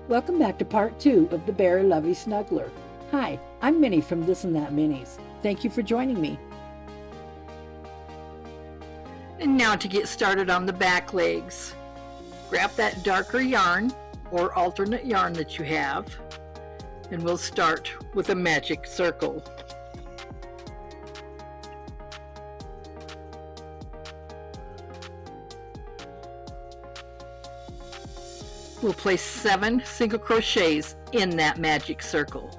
Welcome back to part 2 of the Bear Lovey Snuggler. Hi, I'm Minnie from This and That Minis. Thank you for joining me. And now to get started on the back legs. Grab that darker yarn or alternate yarn that you have, and we'll start with a magic circle. We'll place 7 single crochets in that magic circle.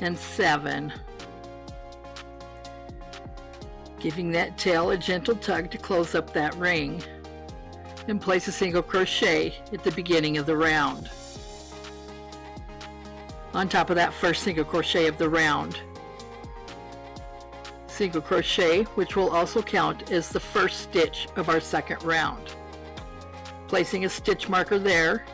And 7. Giving that tail a gentle tug to close up that ring, and place a single crochet at the beginning of the round. On top of that first single crochet of the round, single crochet, which will also count as the first stitch of our second round. Placing a stitch marker there.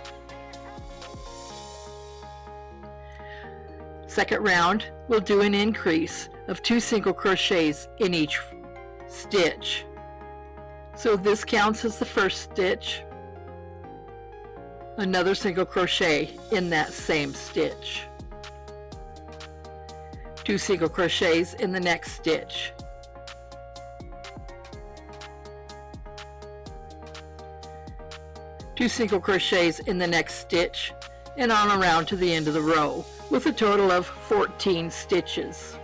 Second round, we'll do an increase of 2 single crochets in each stitch. So this counts as the first stitch, another single crochet in that same stitch, 2 single crochets in the next stitch, two single crochets in the next stitch, and on around to the end of the row, with a total of 14 stitches.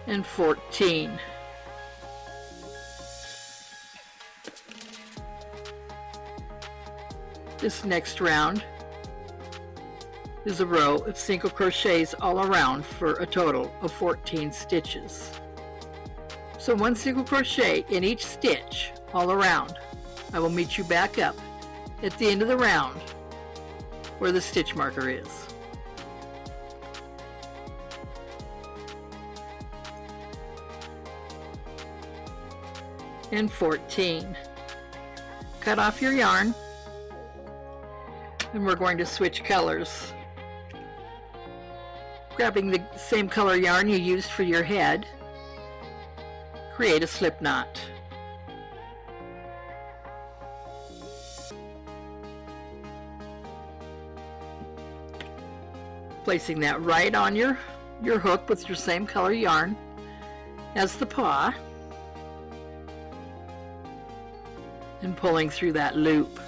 And 14. This next round is a row of single crochets all around for a total of 14 stitches. So 1 single crochet in each stitch all around. I will meet you back up at the end of the round where the stitch marker is. And 14. Cut off your yarn, and we're going to switch colors. Grabbing the same color yarn you used for your head, create a slip knot. Placing that right on your hook with your same color yarn as the paw, and pulling through that loop.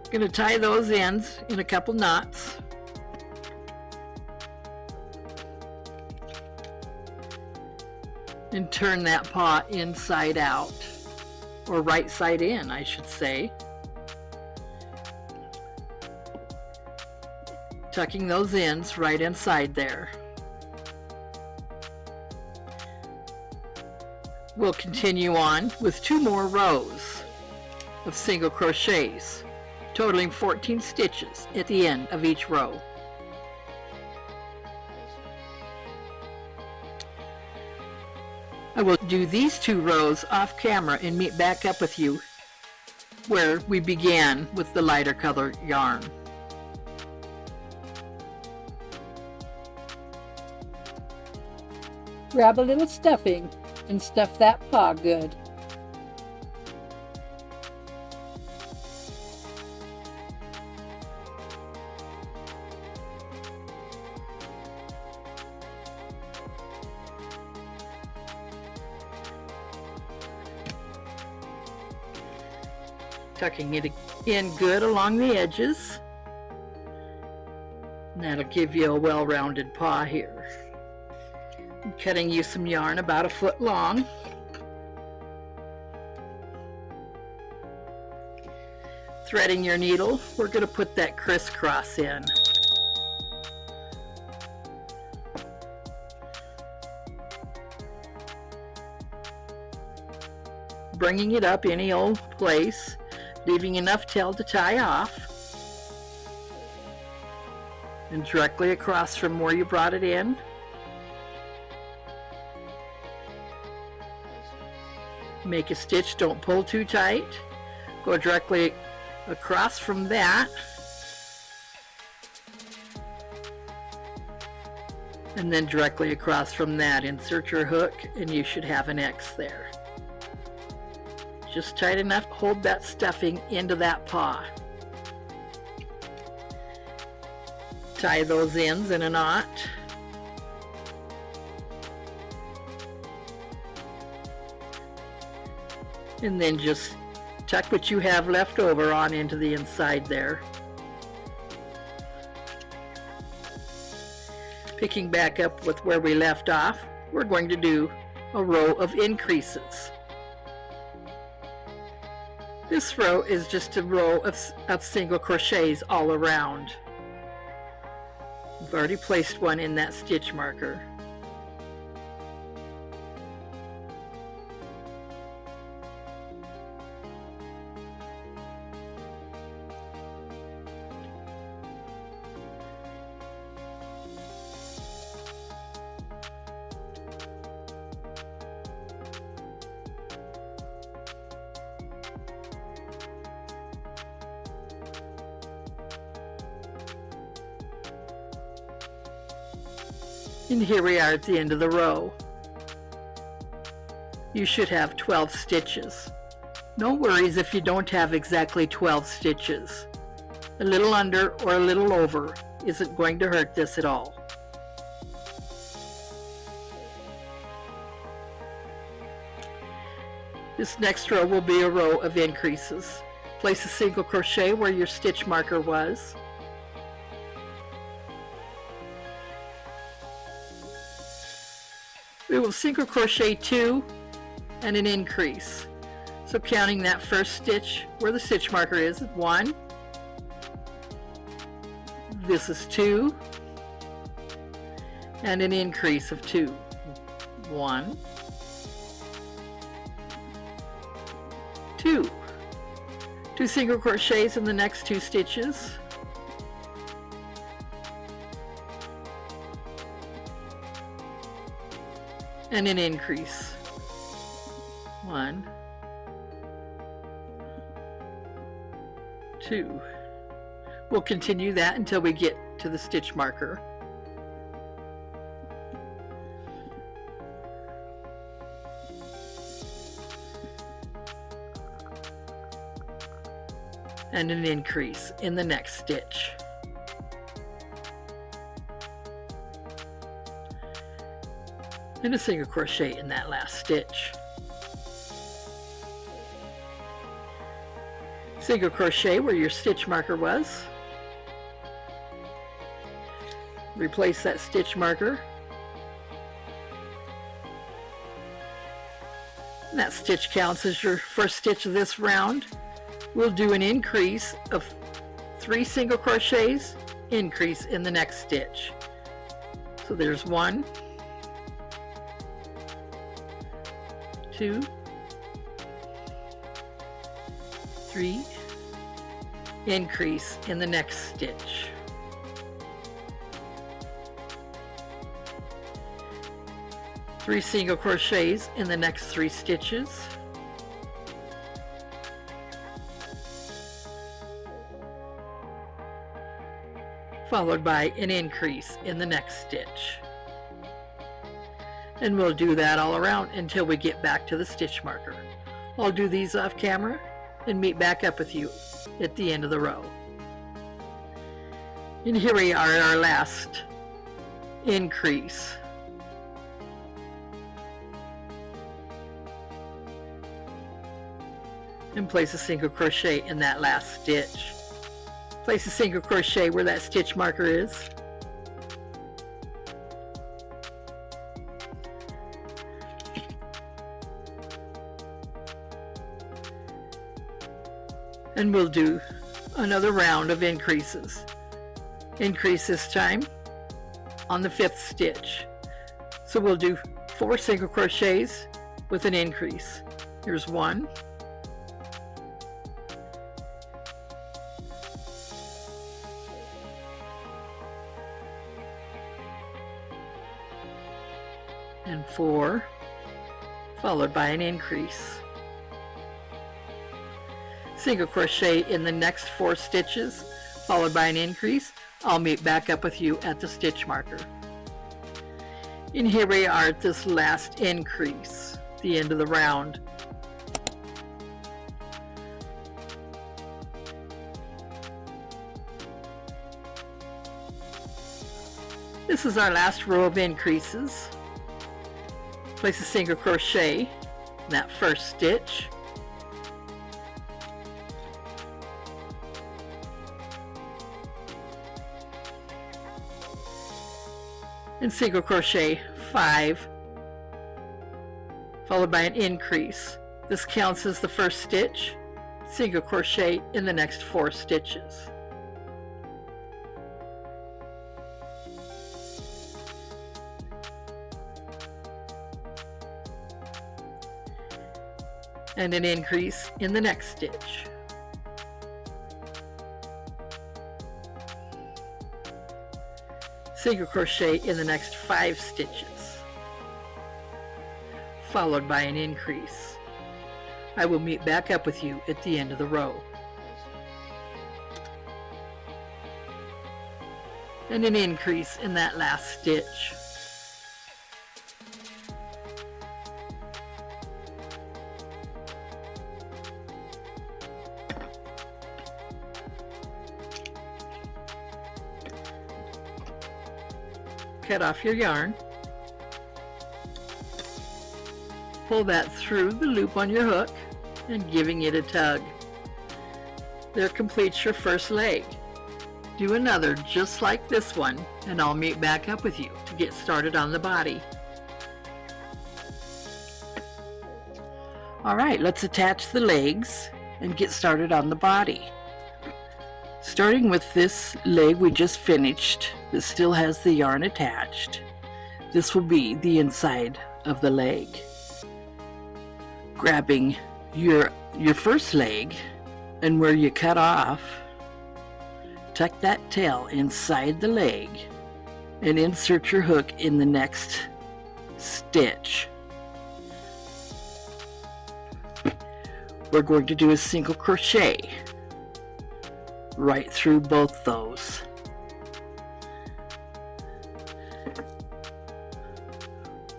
Going to tie those ends in a couple knots. And turn that paw inside out, or right side in, I should say. Tucking those ends right inside there. We'll continue on with 2 more rows of single crochets, totaling 14 stitches at the end of each row. I will do these 2 rows off camera and meet back up with you where we began with the lighter color yarn. Grab a little stuffing and stuff that paw good. Tucking it in good along the edges. And that'll give you a well-rounded paw here. I'm cutting you some yarn about 1 foot long. Threading your needle, we're going to put that crisscross in. bringing it up any old place, leaving enough tail to tie off, and directly across from where you brought it in. Make a stitch, don't pull too tight. Go directly across from that, and then directly across from that insert your hook, and you should have an X there. Just tight enough to hold that stuffing into that paw. Tie those ends in a knot. And then just tuck what you have left over on into the inside there. Picking back up with where we left off, we're going to do a row of increases. This row is just a row of single crochets all around. I've already placed one in that stitch marker. And here we are at the end of the row. You should have 12 stitches. No worries if you don't have exactly 12 stitches. A little under or a little over isn't going to hurt this at all. This next row will be a row of increases. Place a single crochet where your stitch marker was. We will single crochet 2 and an increase. So counting that first stitch where the stitch marker is, 1, this is 2, and an increase of 2. 1, 2. 2 single crochets in the next 2 stitches. And an increase. 1, 2. We'll continue that until we get to the stitch marker. And an increase in the next stitch. And a single crochet in that last stitch. Single crochet where your stitch marker was. Replace that stitch marker. And that stitch counts as your first stitch of this round. We'll do an increase of 3 single crochets, increase in the next stitch. So there's 1, 2, 3, increase in the next stitch. Three single crochets in the next 3 stitches. Followed by an increase in the next stitch. And we'll do that all around until we get back to the stitch marker. I'll do these off camera and meet back up with you at the end of the row. And here we are at our last increase. And place a single crochet in that last stitch. Place a single crochet where that stitch marker is. And we'll do another round of increases. Increase this time on the 5th stitch. So we'll do 4 single crochets with an increase. Here's one. And 4, followed by an increase. Single crochet in the next 4 stitches, followed by an increase. I'll meet back up with you at the stitch marker. And here we are at this last increase, the end of the round. This is our last row of increases. Place a single crochet in that first stitch. And single crochet 5, followed by an increase. This counts as the first stitch. Single crochet in the next 4 stitches. And an increase in the next stitch. Single crochet in the next 5 stitches, followed by an increase. I will meet back up with you at the end of the row. And an increase in that last stitch. Cut off your yarn, pull that through the loop on your hook and giving it a tug. There completes your first leg. Do another just like this one and I'll meet back up with you to get started on the body. Alright, let's attach the legs and get started on the body. Starting with this leg we just finished, that still has the yarn attached. This will be the inside of the leg. Grabbing your first leg and where you cut off, tuck that tail inside the leg and insert your hook in the next stitch. We're going to do a single crochet right through both those.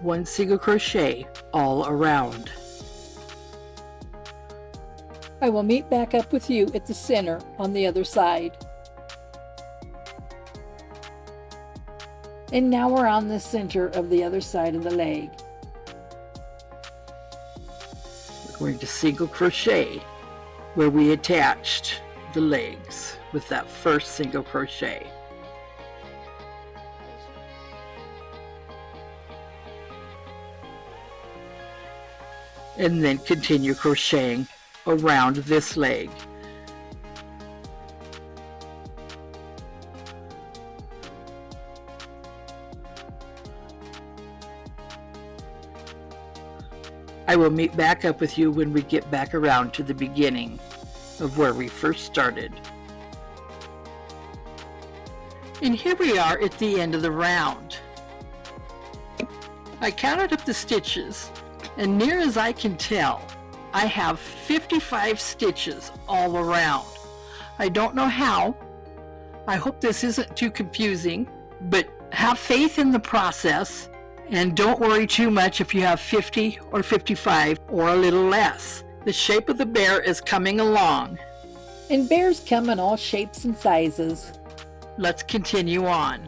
One single crochet all around. I will meet back up with you at the center on the other side. And now we're on the center of the other side of the leg. We're going to single crochet where we attached the legs with that first single crochet. And then continue crocheting around this leg. I will meet back up with you when we get back around to the beginning of where we first started. And here we are at the end of the round. I counted up the stitches, and near as I can tell, I have 55 stitches all around. I don't know how. I hope this isn't too confusing, but have faith in the process and don't worry too much if you have 50 or 55 or a little less. The shape of the bear is coming along. And bears come in all shapes and sizes. Let's continue on.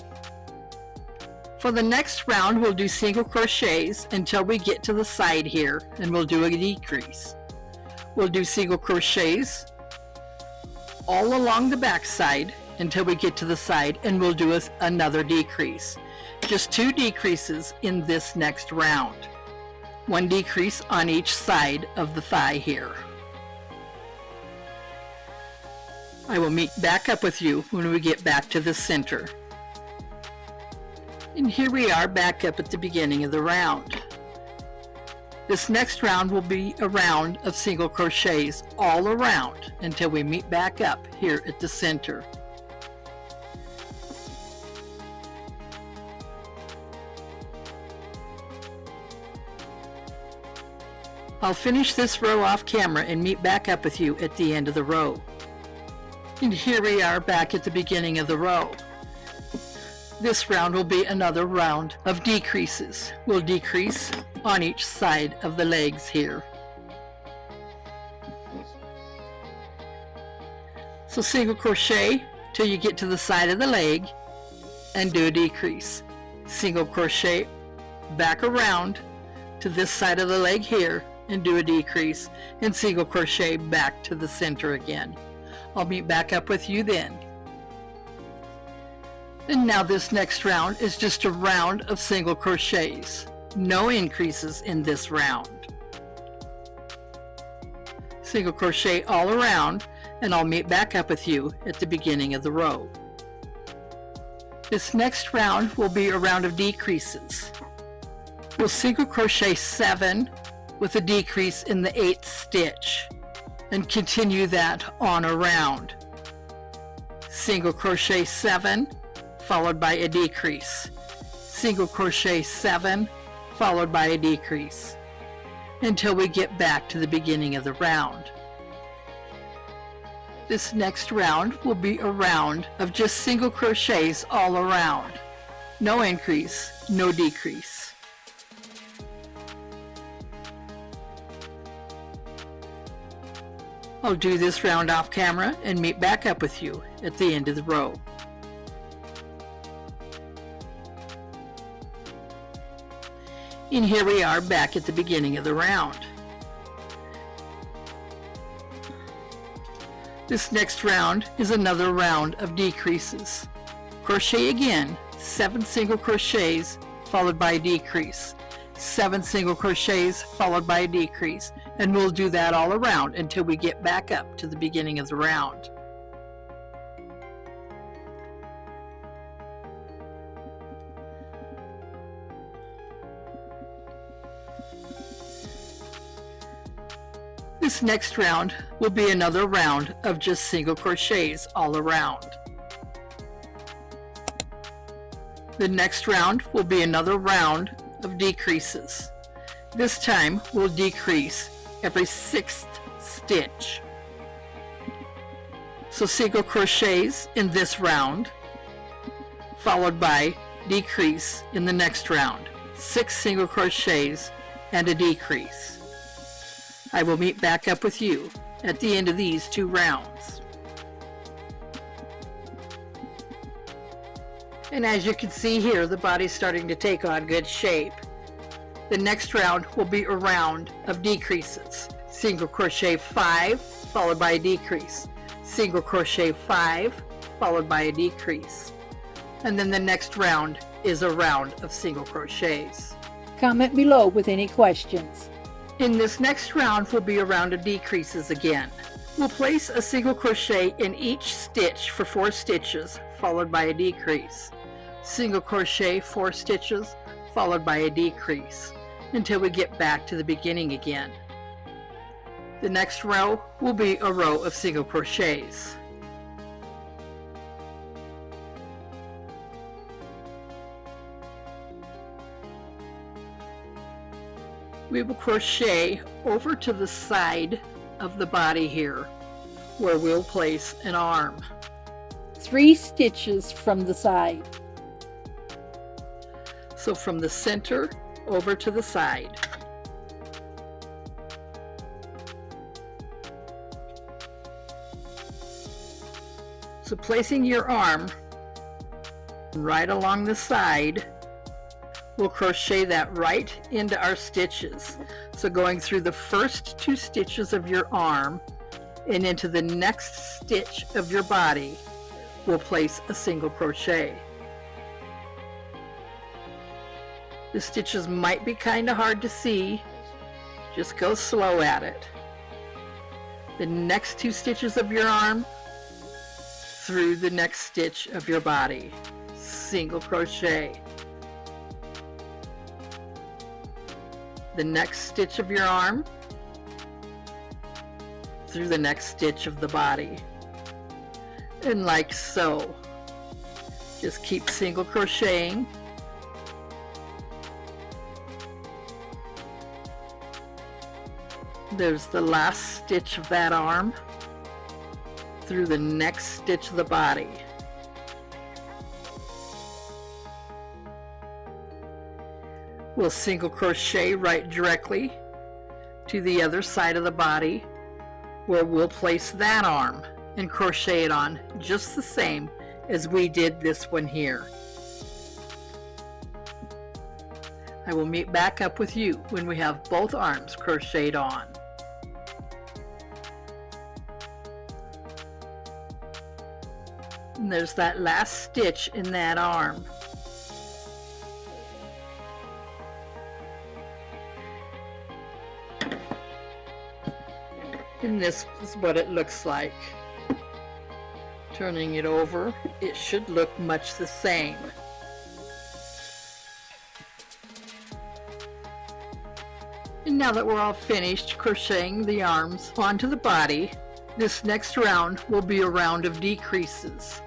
For the next round, we'll do single crochets until we get to the side here, and we'll do a decrease. We'll do single crochets all along the back side until we get to the side, and we'll do another decrease. Just 2 decreases in this next round. 1 decrease on each side of the thigh here. I will meet back up with you when we get back to the center. And here we are back up at the beginning of the round. This next round will be a round of single crochets all around until we meet back up here at the center. I'll finish this row off camera and meet back up with you at the end of the row. And here we are back at the beginning of the row. This round will be another round of decreases. We'll decrease on each side of the legs here. So single crochet till you get to the side of the leg and do a decrease. Single crochet back around to this side of the leg here and do a decrease, and single crochet back to the center again. I'll meet back up with you then. And now this next round is just a round of single crochets. No increases in this round. Single crochet all around, and I'll meet back up with you at the beginning of the row. This next round will be a round of decreases. We'll single crochet 7 with a decrease in the 8th stitch and continue that on around. Single crochet 7 followed by a decrease. Single crochet 7 followed by a decrease until we get back to the beginning of the round. This next round will be a round of just single crochets all around. No increase, no decrease. I'll do this round off camera and meet back up with you at the end of the row. And here we are back at the beginning of the round. This next round is another round of decreases. Crochet again, 7 single crochets followed by a decrease. 7 single crochets followed by a decrease, and we'll do that all around until we get back up to the beginning of the round. This next round will be another round of just single crochets all around. The next round will be another round of decreases. This time we'll decrease every 6th stitch. So single crochets in this round, followed by decrease in the next round. 6 single crochets and a decrease. I will meet back up with you at the end of these 2 rounds. And as you can see here, the body's starting to take on good shape. The next round will be a round of decreases. Single crochet 5 followed by a decrease. Single crochet 5 followed by a decrease. And then the next round is a round of single crochets. Comment below with any questions. In this next round will be a round of decreases again. We'll place a single crochet in each stitch for 4 stitches followed by a decrease. Single crochet 4 stitches followed by a decrease until we get back to the beginning again. The next row will be a row of single crochets. We will crochet over to the side of the body here where we'll place an arm. 3 stitches from the side. So from the center over to the side. So placing your arm right along the side, we'll crochet that right into our stitches. So going through the first 2 stitches of your arm and into the next stitch of your body, we'll place a single crochet. The stitches might be kind of hard to see. Just go slow at it. The next 2 stitches of your arm through the next stitch of your body. Single crochet. the next stitch of your arm through the next stitch of the body, and like so. Just keep single crocheting. There's the last stitch of that arm through the next stitch of the body. We'll single crochet right directly to the other side of the body, where we'll place that arm and crochet it on just the same as we did this one here. I will meet back up with you when we have both arms crocheted on. And there's that last stitch in that arm. And this is what it looks like. Turning it over, it should look much the same. And now that we're all finished crocheting the arms onto the body, this next round will be a round of decreases.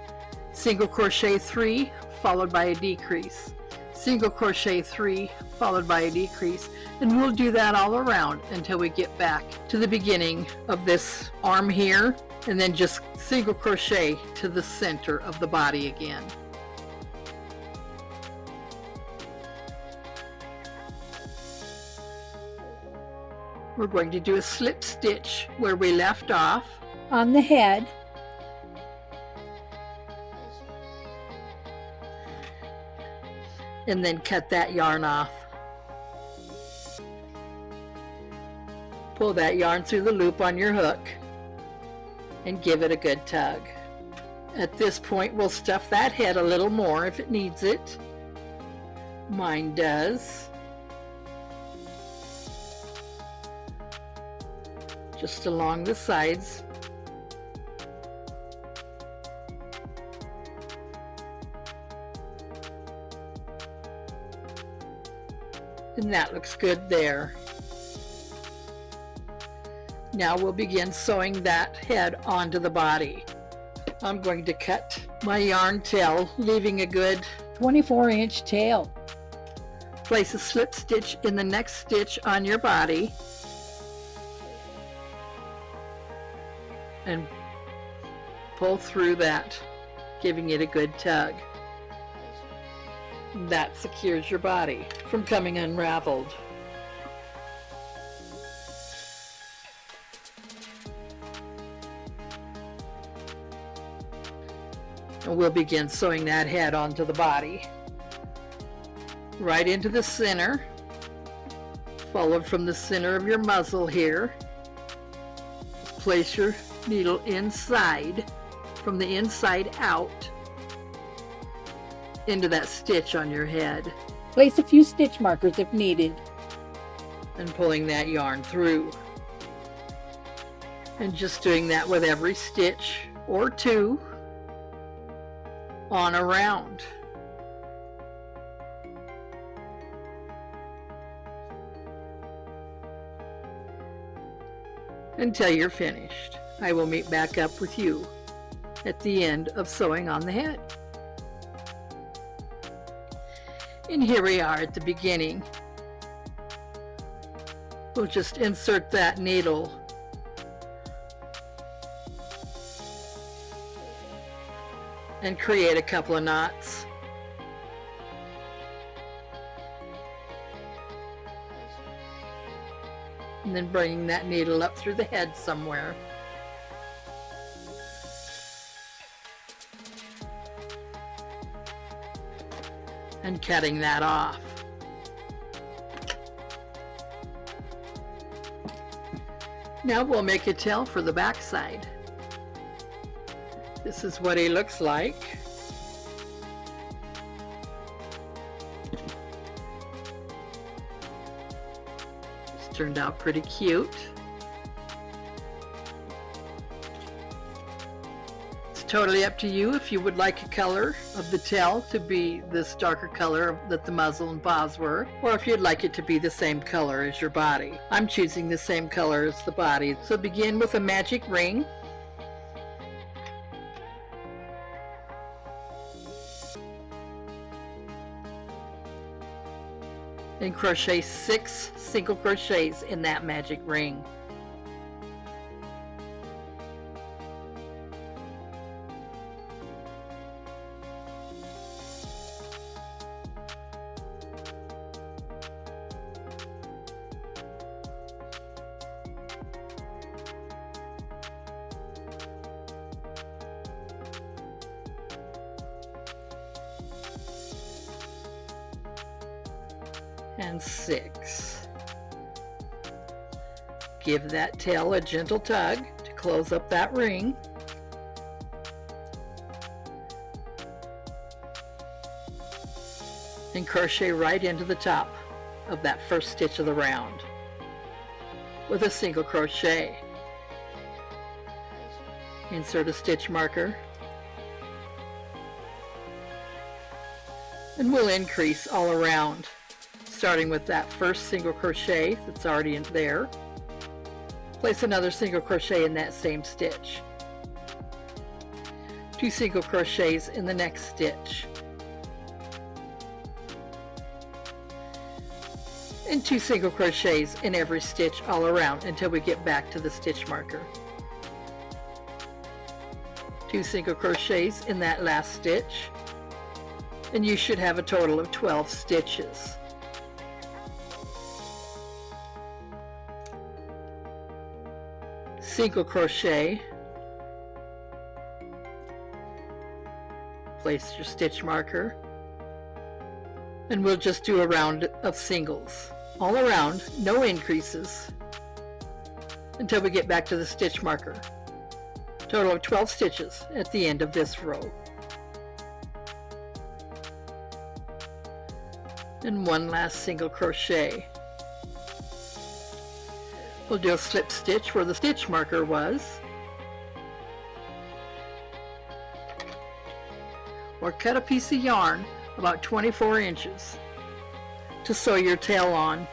Single crochet 3 followed by a decrease. Single crochet 3 followed by a decrease, and we'll do that all around until we get back to the beginning of this arm here, and then just single crochet to the center of the body again. We're going to do a slip stitch where we left off on the head, and then cut that yarn off. Pull that yarn through the loop on your hook and give it a good tug. At this point, we'll stuff that head a little more if it needs it. Mine does. Just along the sides. And that looks good there. Now we'll begin sewing that head onto the body. I'm going to cut my yarn tail, leaving a good 24-inch tail. Place a slip stitch in the next stitch on your body and pull through that, giving it a good tug. That secures your body from coming unraveled. And we'll begin sewing that head onto the body. Right into the center, followed from the center of your muzzle here. Place your needle inside, from the inside out, into that stitch on your head. Place a few stitch markers if needed. And pulling that yarn through. And just doing that with every stitch or two on around. Until you're finished. I will meet back up with you at the end of sewing on the head. And here we are at the beginning. We'll just insert that needle and create a couple of knots. And then bringing that needle up through the head somewhere. And cutting that off. Now we'll make a tail for the back side. This is what he looks like. It's turned out pretty cute. It's totally up to you if you would like a color of the tail to be this darker color that the muzzle and paws were, or if you'd like it to be the same color as your body. I'm choosing the same color as the body. So begin with a magic ring. And crochet 6 single crochets in that magic ring. And 6. Give that tail a gentle tug to close up that ring. And crochet right into the top of that first stitch of the round with a single crochet. Insert a stitch marker. And we'll increase all around, starting with that first single crochet that's already in there. Place another single crochet in that same stitch. 2 single crochets in the next stitch. And 2 single crochets in every stitch all around until we get back to the stitch marker. 2 single crochets in that last stitch. And you should have a total of 12 stitches. Single crochet, place your stitch marker, and we'll just do a round of singles all around, no increases, until we get back to the stitch marker. Total of 12 stitches at the end of this row. And 1 last single crochet. We'll do a slip stitch where the stitch marker was, or cut a piece of yarn about 24 inches to sew your tail on.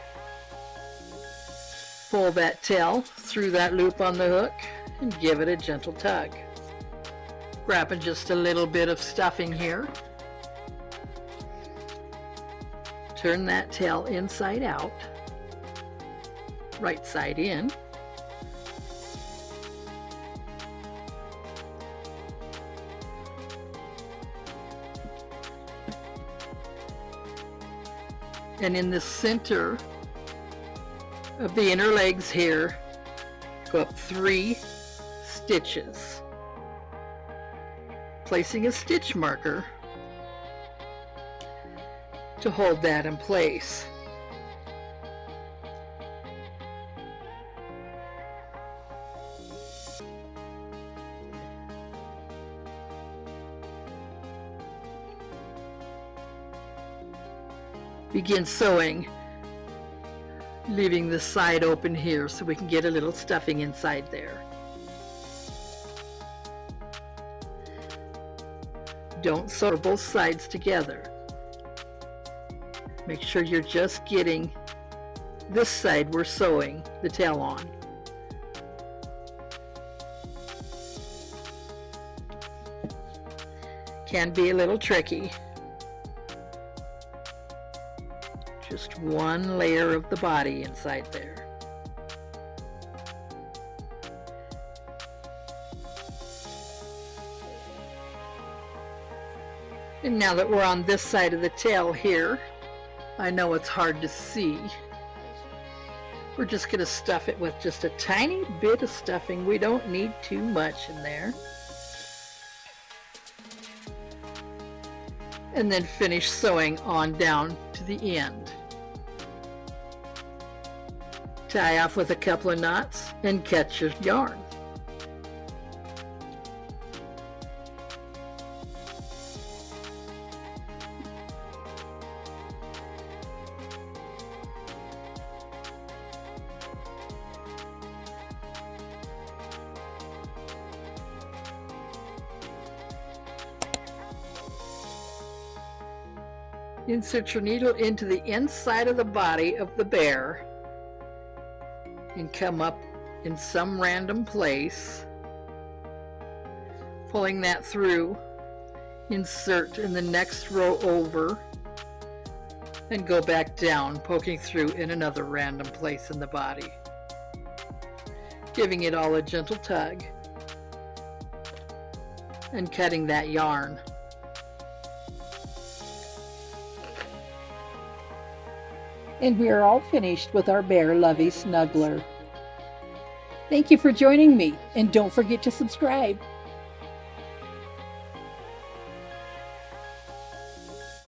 Pull that tail through that loop on the hook and give it a gentle tug. Grabbing just a little bit of stuffing here. Turn that tail inside out, right side in. And in the center of the inner legs here, go up 3 stitches, placing a stitch marker to hold that in place. Begin sewing, leaving the side open here so we can get a little stuffing inside there. Don't sew both sides together. Make sure you're just getting this side we're sewing the tail on. Can be a little tricky. Just 1 layer of the body inside there. And now that we're on this side of the tail here, I know it's hard to see. We're just going to stuff it with just a tiny bit of stuffing. We don't need too much in there. And then finish sewing on down to the end. Tie off with a couple of knots and cut your yarn. Insert your needle into the inside of the body of the bear and come up in some random place. Pulling that through, insert in the next row over and go back down, poking through in another random place in the body. Giving it all a gentle tug and cutting that yarn. And we are all finished with our bear Lovey Snuggler. Thank you for joining me, and don't forget to subscribe.